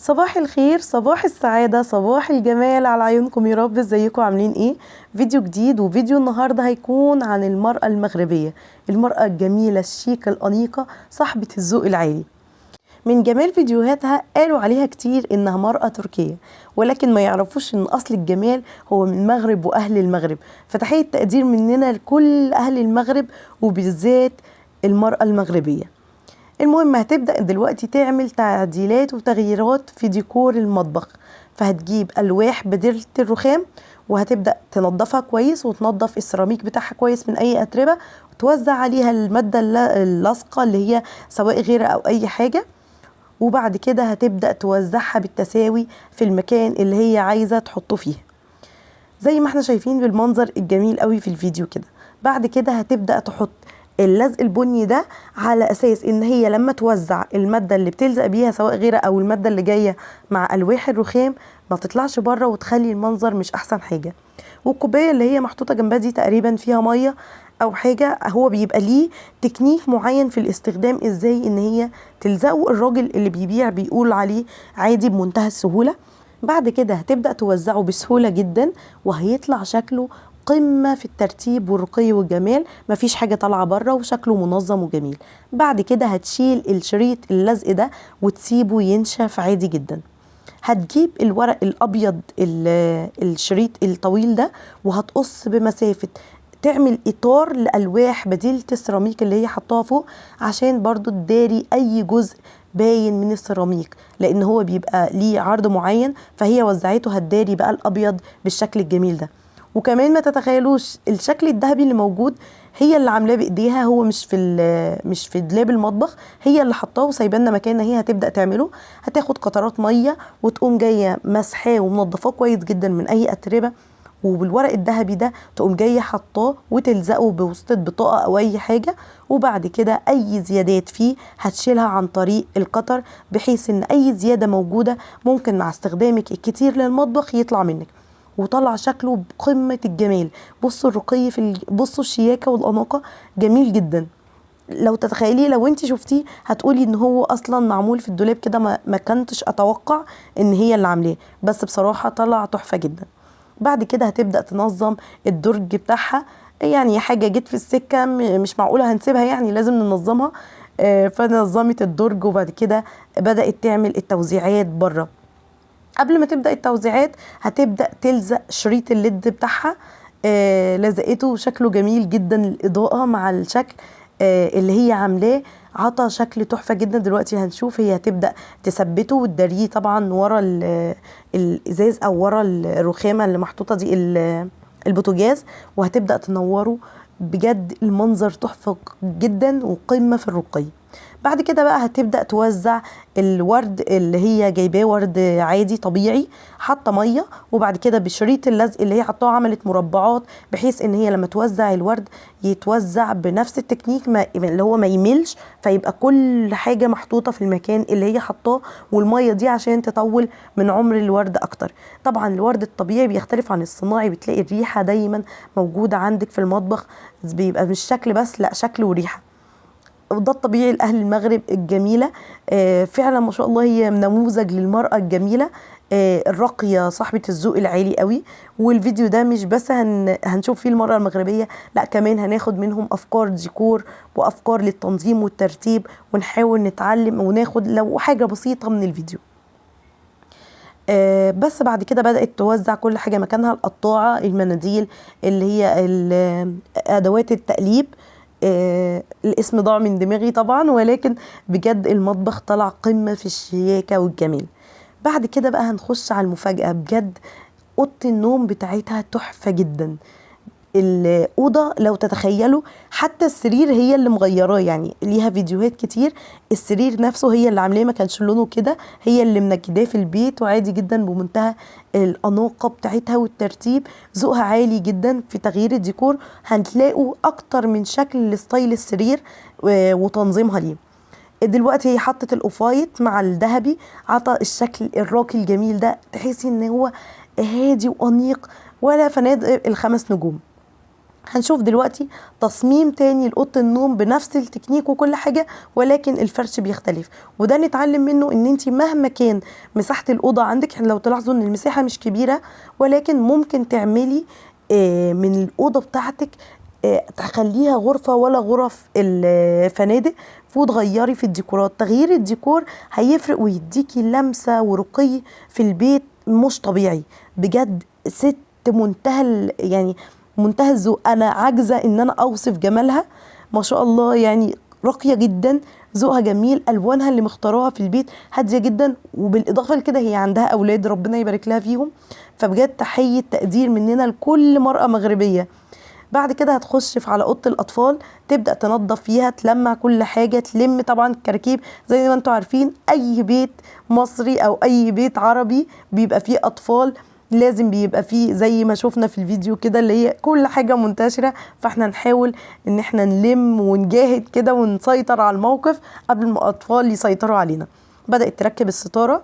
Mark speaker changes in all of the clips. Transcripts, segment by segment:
Speaker 1: صباح الخير، صباح السعادة، صباح الجمال على عيونكم يا رب. ازيكم عاملين ايه؟ فيديو جديد، وفيديو النهاردة هيكون عن المرأة المغربية، المرأة الجميلة الشيكة الأنيقة صاحبة الذوق العالي. من جمال فيديوهاتها قالوا عليها كتير انها مرأة تركية، ولكن ما يعرفوش ان اصل الجمال هو من المغرب واهل المغرب. فتحية تقدير مننا لكل اهل المغرب، وبالذات المرأة المغربية. المهم هتبدأ دلوقتي تعمل تعديلات وتغييرات في ديكور المطبخ. فهتجيب ألواح بديلة الرخام، وهتبدأ تنظفها كويس وتنظف السيراميك بتاعها كويس من أي أتربة، وتوزع عليها المادة اللاصقة اللي هي سواء غيرة أو أي حاجة. وبعد كده هتبدأ توزعها بالتساوي في المكان اللي هي عايزة تحطه فيه، زي ما احنا شايفين بالمنظر الجميل قوي في الفيديو كده. بعد كده هتبدأ تحط اللزق البني ده على اساس ان هي لما توزع المادة اللي بتلزق بيها سواء غيرها او المادة اللي جاية مع الواح الرخام ما تطلعش بره وتخلي المنظر مش احسن حاجة. والكوباية اللي هي محطوطة جنبها دي تقريبا فيها مية او حاجة، هو بيبقى ليه تكنيك معين في الاستخدام ازاي ان هي تلزقه. الراجل اللي بيبيع بيقول عليه عادي بمنتهى السهولة. بعد كده هتبدأ توزعه بسهولة جدا، وهيطلع شكله قمة في الترتيب والرقي والجمال، مفيش حاجة طالعة بره، وشكله منظم وجميل. بعد كده هتشيل الشريط اللزق ده وتسيبه ينشف عادي جدا. هتجيب الورق الأبيض الشريط الطويل ده، وهتقص بمسافة تعمل إطار لألواح بديلة السيراميك اللي هي حطاها فوق، عشان برضو تداري أي جزء باين من السيراميك، لأن هو بيبقى ليه عرض معين. فهي وزعته هتداري بقى الأبيض بالشكل الجميل ده. وكمان ما تتخيلوش الشكل الذهبي اللي موجود هي اللي عاملاه بايديها، هو مش في دولاب المطبخ، هي اللي حطاه وسايبانا مكانها. هي هتبدا تعمله، هتاخد قطرات ميه وتقوم جايه مسحاه ومنضفاه كويس جدا من اي اتربه، وبالورق الذهبي ده تقوم جايه حطاه وتلزقه بوسطة بطاقه او اي حاجه. وبعد كده اي زيادات فيه هتشيلها عن طريق القطر، بحيث ان اي زياده موجوده ممكن مع استخدامك الكتير للمطبخ يطلع منك. وطلع شكله بقمة الجمال. بصوا الرقي بصوا الشياكة والأناقة، جميل جدا. لو تتخيليه لو انت شفتيه هتقولي ان هو اصلا معمول في الدولاب كده، ما كنتش اتوقع ان هي اللي عاملاه، بس بصراحة طلع تحفة جدا. بعد كده هتبدأ تنظم الدرج بتاعها، يعني حاجة جت في السكة مش معقولة هنسيبها، يعني لازم ننظمها. فنظمت الدرج، وبعد كده بدأت تعمل التوزيعات بره. قبل ما تبدأ التوزيعات هتبدأ تلزق شريط الليد بتاعها. لزقته شكله جميل جدا، الإضاءة مع الشكل اللي هي عاملاه عطى شكل تحفة جدا. دلوقتي هنشوف هي هتبدأ تثبته وتداريه طبعا ورا الإزاز أو ورا الرخامة اللي محطوطة دي البوتاجاز، وهتبدأ تنوره. بجد المنظر تحفة جدا وقمة في الرقي. بعد كده بقى هتبدأ توزع الورد اللي هي جايباه ورد عادي طبيعي، حاطه ميه، وبعد كده بشريط اللزق اللي هي حطاه عملت مربعات، بحيث ان هي لما توزع الورد يتوزع بنفس التكنيك اللي هو ما يملش، فيبقى كل حاجه محطوطه في المكان اللي هي حطاه. والميه دي عشان تطول من عمر الورد اكتر. طبعا الورد الطبيعي بيختلف عن الصناعي، بتلاقي الريحه دايما موجوده عندك في المطبخ، بيبقى مش شكل بس، لا شكل وريحه. وده الطبيعي لأهل المغرب الجميلة. فعلا ما شاء الله هي نموذج للمرأة الجميلة الراقية صاحبة الذوق العالي قوي. والفيديو ده مش بس هنشوف فيه المرأة المغربية، لا كمان هناخد منهم أفكار ديكور وأفكار للتنظيم والترتيب، ونحاول نتعلم وناخد لو حاجة بسيطة من الفيديو. بس بعد كده بدأت توزع كل حاجة مكانها، القطاعة، المناديل اللي هي أدوات التقليب. الاسم ضاع من دماغي طبعا، ولكن بجد المطبخ طلع قمة في الشياكة والجمال. بعد كده بقى هنخش على المفاجأة. بجد أوضة النوم بتاعتها تحفة جدا. الأوضة لو تتخيلوا حتى السرير هي اللي مغيراه، يعني ليها فيديوهات كتير السرير نفسه هي اللي عاملاه، ما كانش لونه كده، هي اللي منجداه في البيت، وعادي جدا بمنتهى الأناقة بتاعتها والترتيب. ذوقها عالي جدا في تغيير الديكور، هتلاقوا أكتر من شكل لستايل السرير وتنظيمها ليه. دلوقتي هي حطت الأوفايت مع الذهبي، عطى الشكل الراقي الجميل ده، تحسي ان هو هادي وأنيق، ولا فنادق ال5 نجوم. هنشوف دلوقتي تصميم تاني لأوضة النوم بنفس التكنيك وكل حاجة، ولكن الفرش بيختلف. وده نتعلم منه ان انت مهما كان مساحة الأوضة عندك، يعني لو تلاحظوا ان المساحة مش كبيرة، ولكن ممكن تعملي من الأوضة بتاعتك تخليها غرفة ولا غرف الفنادق، وتغيري في الديكورات. تغيير الديكور هيفرق ويديكي لمسة ورقي في البيت مش طبيعي بجد. ست منتهى يعني منتهى الذوق، انا عاجزه ان انا اوصف جمالها، ما شاء الله، يعني راقيه جدا، ذوقها جميل، الوانها اللي مختاراها في البيت هاديه جدا، وبالاضافه لكده هي عندها اولاد ربنا يبارك لها فيهم. فبجد تحيه تقدير مننا لكل مرأة مغربيه. بعد كده هتخش على اوضه الاطفال، تبدا تنظف فيها، تلمع كل حاجه، تلم طبعا الكراكيب. زي ما انتم عارفين اي بيت مصري او اي بيت عربي بيبقى فيه اطفال، لازم بيبقى فيه زي ما شفنا في الفيديو كده اللي هي كل حاجه منتشره. فاحنا نحاول ان احنا نلم ونجاهد كده ونسيطر على الموقف قبل ما الاطفال يسيطروا علينا. بدات تركب الستاره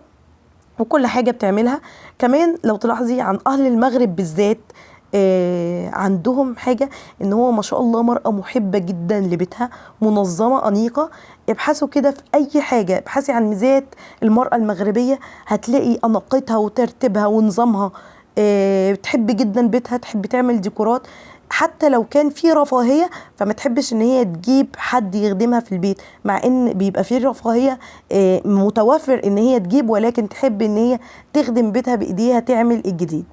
Speaker 1: وكل حاجه بتعملها. كمان لو تلاحظي عن اهل المغرب بالذات، عندهم حاجة ان هو ما شاء الله مرأة محبة جدا لبيتها، منظمة أنيقة. ابحثوا كده في اي حاجة، ابحثي عن ميزات المرأة المغربية، هتلاقي أناقتها وترتيبها ونظامها. بتحب جدا بيتها، تحب تعمل ديكورات، حتى لو كان في رفاهية فما تحبش ان هي تجيب حد يخدمها في البيت، مع ان بيبقى في رفاهية متوفر ان هي تجيب، ولكن تحب ان هي تخدم بيتها بايديها، تعمل الجديد.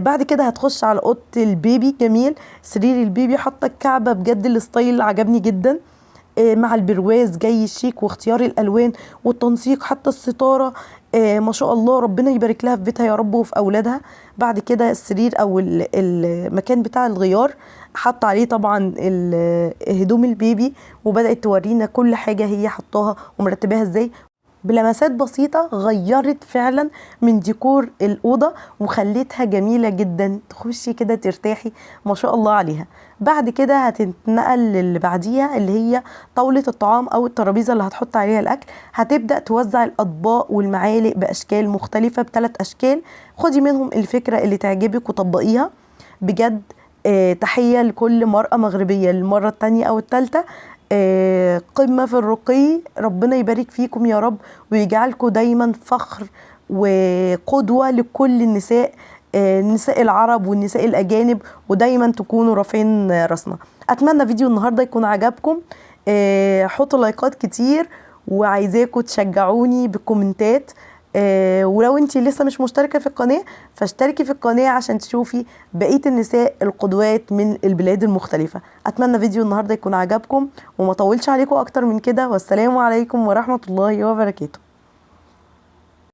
Speaker 1: بعد كده هتخش على اوضه البيبي. جميل، سرير البيبي حاطه الكعبه، بجد الستايل عجبني جدا، مع البرواز جاي شيك، واختيار الالوان والتنسيق، حتى الستاره ما شاء الله ربنا يبارك لها في بيتها يا رب وفي اولادها. بعد كده السرير او المكان بتاع الغيار حط عليه طبعا هدوم البيبي، وبدات تورينا كل حاجه هي حطاها ومرتباها ازاي. بلمسات بسيطة غيرت فعلا من ديكور الأوضة وخلتها جميلة جدا، تخشي كده ترتاحي ما شاء الله عليها. بعد كده هتنتقل للي بعديها اللي هي طاولة الطعام أو الترابيزة اللي هتحط عليها الأكل. هتبدأ توزع الأطباق والمعالق بأشكال مختلفة، ب3 أشكال، خدي منهم الفكرة اللي تعجبك وطبقيها. بجد تحية لكل مرأة مغربية المرة التانية أو التالتة، قمة في الرقي. ربنا يبارك فيكم يا رب ويجعلكم دايما فخر وقدوة لكل النساء، النساء العرب والنساء الأجانب، ودايما تكونوا رافعين راسنا. أتمنى فيديو النهاردة يكون عجبكم، حطوا لايكات كتير، وعايزاكم تشجعوني بالكومنتات. ولو انتي لسه مش مشتركة في القناة فاشتركي في القناة عشان تشوفي بقية النساء القدوات من البلاد المختلفة. اتمنى فيديو النهاردة يكون عجبكم وما طولش عليكم اكتر من كده، والسلام عليكم ورحمة الله وبركاته.